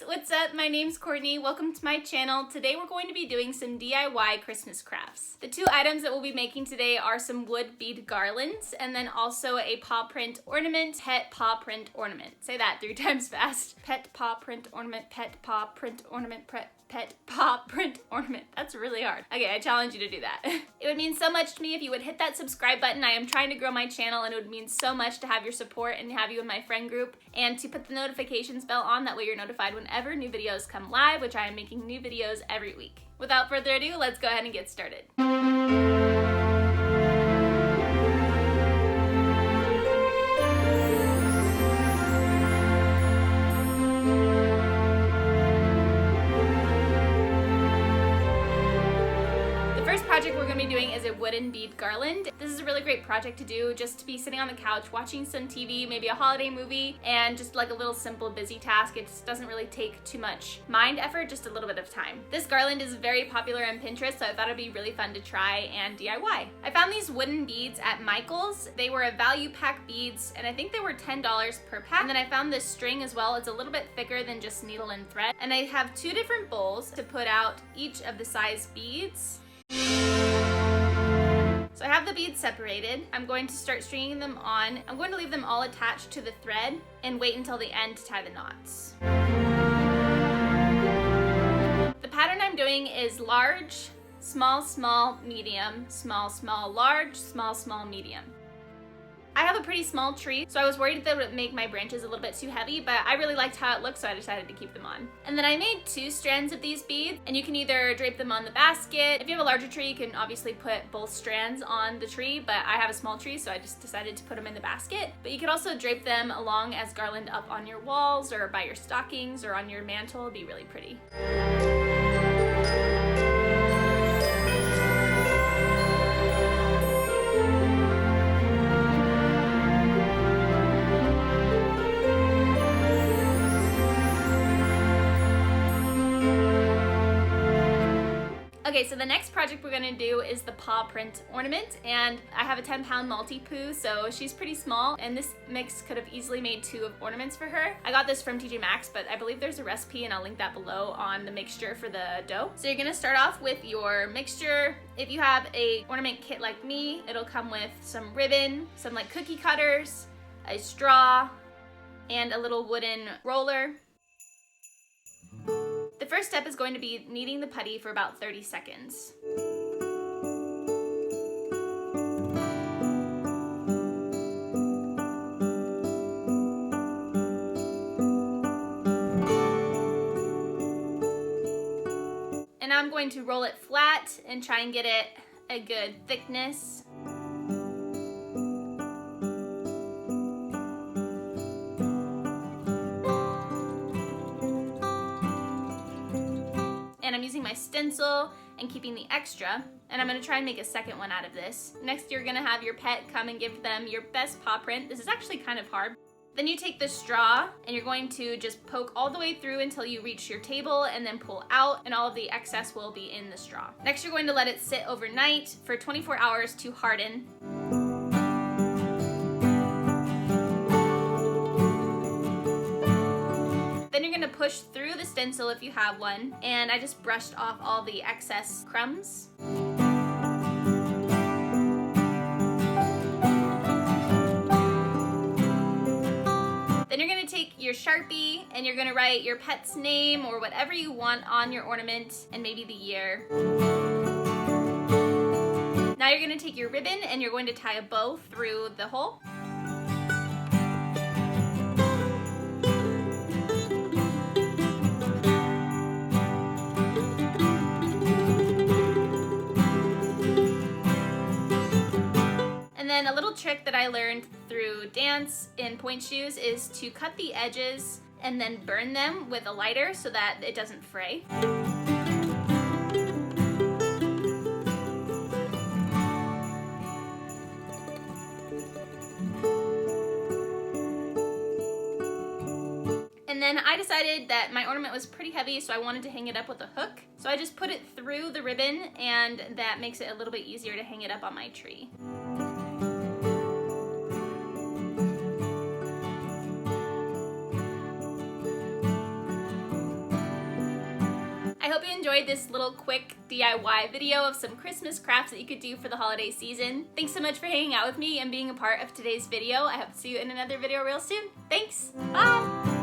what's up? My name's Courtney. Welcome to my channel. Today we're going to be doing some DIY Christmas crafts. The two items that we'll be making today are some wood bead garlands and then also a paw print ornament, pet paw print ornament. Say that 3 times fast. Pet paw print ornament, pet paw print ornament, pet paw print ornament. That's really hard. Okay, I challenge you to do that. It would mean so much to me if you would hit that subscribe button. I am trying to grow my channel and it would mean so much to have your support and have you in my friend group and to put the notifications bell on. That way you're notified whenever new videos come live, which I am making new videos every week. Without further ado, let's go ahead and get started. Project we're going to be doing is a wooden bead garland. This is a really great project to do, just to be sitting on the couch watching some TV, maybe a holiday movie, and just like a little simple busy task. It just doesn't really take too much mind effort, just a little bit of time. This garland is very popular on Pinterest, so I thought it'd be really fun to try and DIY. I found these wooden beads at Michael's. They were a value pack beads, and I think they were $10 per pack. And then I found this string as well. It's a little bit thicker than just needle and thread. And I have 2 different bowls to put out each of the size beads. So I have the beads separated. I'm going to start stringing them on. I'm going to leave them all attached to the thread and wait until the end to tie the knots. The pattern I'm doing is large, small, small, medium, small, small, large, small, small, medium. I have a pretty small tree, so I was worried that it would make my branches a little bit too heavy, but I really liked how it looked, so I decided to keep them on. And then I made 2 strands of these beads, and you can either drape them on the basket. If you have a larger tree, you can obviously put both strands on the tree, but I have a small tree, so I just decided to put them in the basket. But you could also drape them along as garland up on your walls or by your stockings or on your mantle. It'd be really pretty. Okay, so the next project we're gonna do is the paw print ornament, and I have a 10-pound multi-poo, so she's pretty small, and this mix could have easily made 2 of ornaments for her. I got this from TJ Maxx, but I believe there's a recipe, and I'll link that below on the mixture for the dough. So you're gonna start off with your mixture. If you have a ornament kit like me, it'll come with some ribbon, some like cookie cutters, a straw, and a little wooden roller. The first step is going to be kneading the putty for about 30 seconds. And I'm going to roll it flat and try and get it a good thickness. And I'm using my stencil and keeping the extra, and I'm gonna try and make a second one out of this. Next, you're gonna have your pet come and give them your best paw print. This is actually kind of hard. Then you take the straw and you're going to just poke all the way through until you reach your table and then pull out, and all of the excess will be in the straw. Next, you're going to let it sit overnight for 24 hours to harden. Then you're gonna push through the stencil if you have one, and I just brushed off all the excess crumbs. Then you're gonna take your Sharpie and you're gonna write your pet's name or whatever you want on your ornament and maybe the year. Now you're gonna take your ribbon and you're going to tie a bow through the hole. And then a little trick that I learned through dance in point shoes is to cut the edges and then burn them with a lighter so that it doesn't fray. And then I decided that my ornament was pretty heavy, so I wanted to hang it up with a hook. So I just put it through the ribbon, and that makes it a little bit easier to hang it up on my tree. hope you enjoyed this little quick DIY video of some Christmas crafts that you could do for the holiday season. Thanks so much for hanging out with me and being a part of today's video. I hope to see you in another video real soon. Thanks, bye!